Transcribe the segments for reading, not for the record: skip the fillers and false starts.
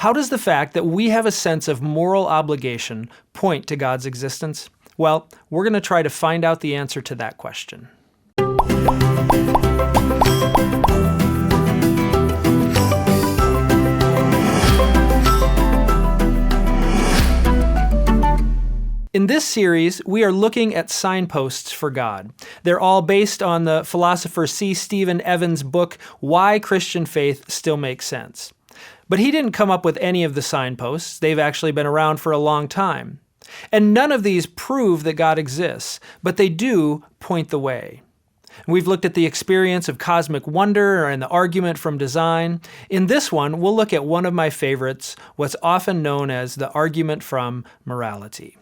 How does the fact that we have a sense of moral obligation point to God's existence? Well, we're going to try to find out the answer to that question. In this series, we are looking at signposts for God. They're all based on the philosopher C. Stephen Evans' book, Why Christian Faith Still Makes Sense. But he didn't come up with any of the signposts. They've actually been around for a long time. And none of these prove that God exists, but they do point the way. We've looked at the experience of cosmic wonder and the argument from design. In this one, we'll look at one of my favorites, what's often known as the argument from morality.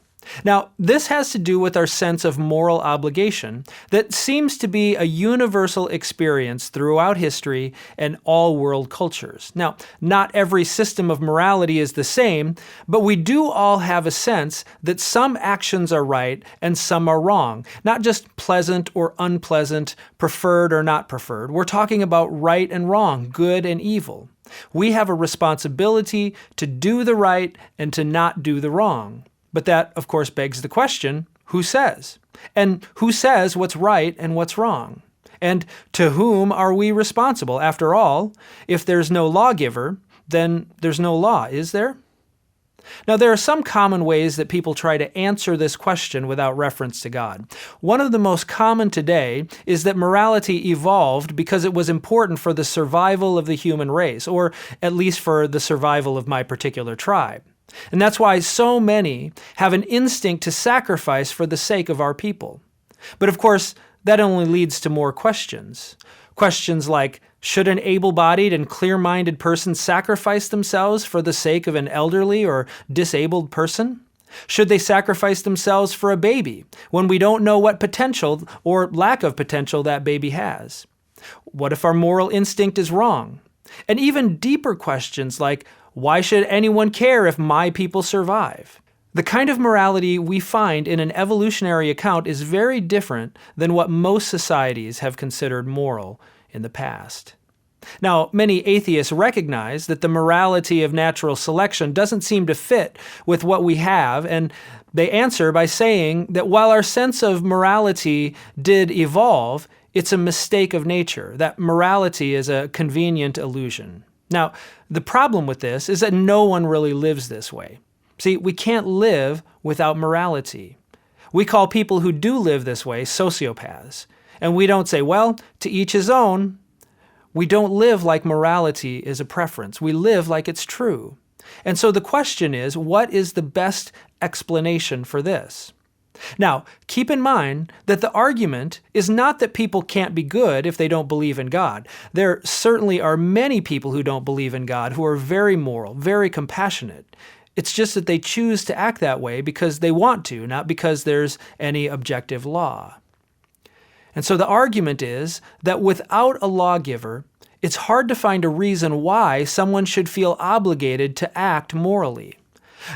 Now, this has to do with our sense of moral obligation that seems to be a universal experience throughout history and all world cultures. Now, not every system of morality is the same, but we do all have a sense that some actions are right and some are wrong, not just pleasant or unpleasant, preferred or not preferred. We're talking about right and wrong, good and evil. We have a responsibility to do the right and to not do the wrong. But that, of course, begs the question, who says? And who says what's right and what's wrong? And to whom are we responsible? After all, if there's no lawgiver, then there's no law, is there? Now, there are some common ways that people try to answer this question without reference to God. One of the most common today is that morality evolved because it was important for the survival of the human race, or at least for the survival of my particular tribe. And that's why so many have an instinct to sacrifice for the sake of our people. But of course, that only leads to more questions. Questions like, should an able-bodied and clear-minded person sacrifice themselves for the sake of an elderly or disabled person? Should they sacrifice themselves for a baby when we don't know what potential or lack of potential that baby has? What if our moral instinct is wrong? And even deeper questions like, why should anyone care if my people survive? The kind of morality we find in an evolutionary account is very different than what most societies have considered moral in the past. Now, many atheists recognize that the morality of natural selection doesn't seem to fit with what we have, and they answer by saying that while our sense of morality did evolve, it's a mistake of nature, that morality is a convenient illusion. Now, the problem with this is that no one really lives this way. See, we can't live without morality. We call people who do live this way sociopaths. And we don't say, well, to each his own. We don't live like morality is a preference. We live like it's true. And so the question is, what is the best explanation for this? Now, keep in mind that the argument is not that people can't be good if they don't believe in God. There certainly are many people who don't believe in God who are very moral, very compassionate. It's just that they choose to act that way because they want to, not because there's any objective law. And so the argument is that without a lawgiver, it's hard to find a reason why someone should feel obligated to act morally.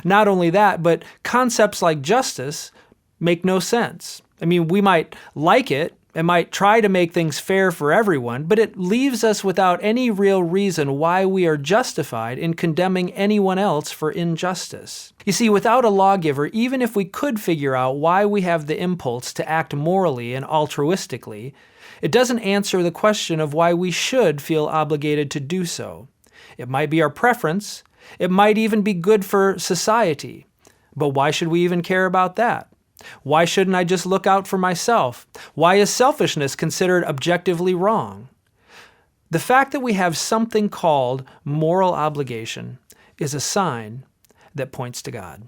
Not only that, but concepts like justice make no sense. I mean, we might like it and might try to make things fair for everyone, but it leaves us without any real reason why we are justified in condemning anyone else for injustice. You see, without a lawgiver, even if we could figure out why we have the impulse to act morally and altruistically, it doesn't answer the question of why we should feel obligated to do so. It might be our preference. It might even be good for society. But why should we even care about that? Why shouldn't I just look out for myself? Why is selfishness considered objectively wrong? The fact that we have something called moral obligation is a sign that points to God.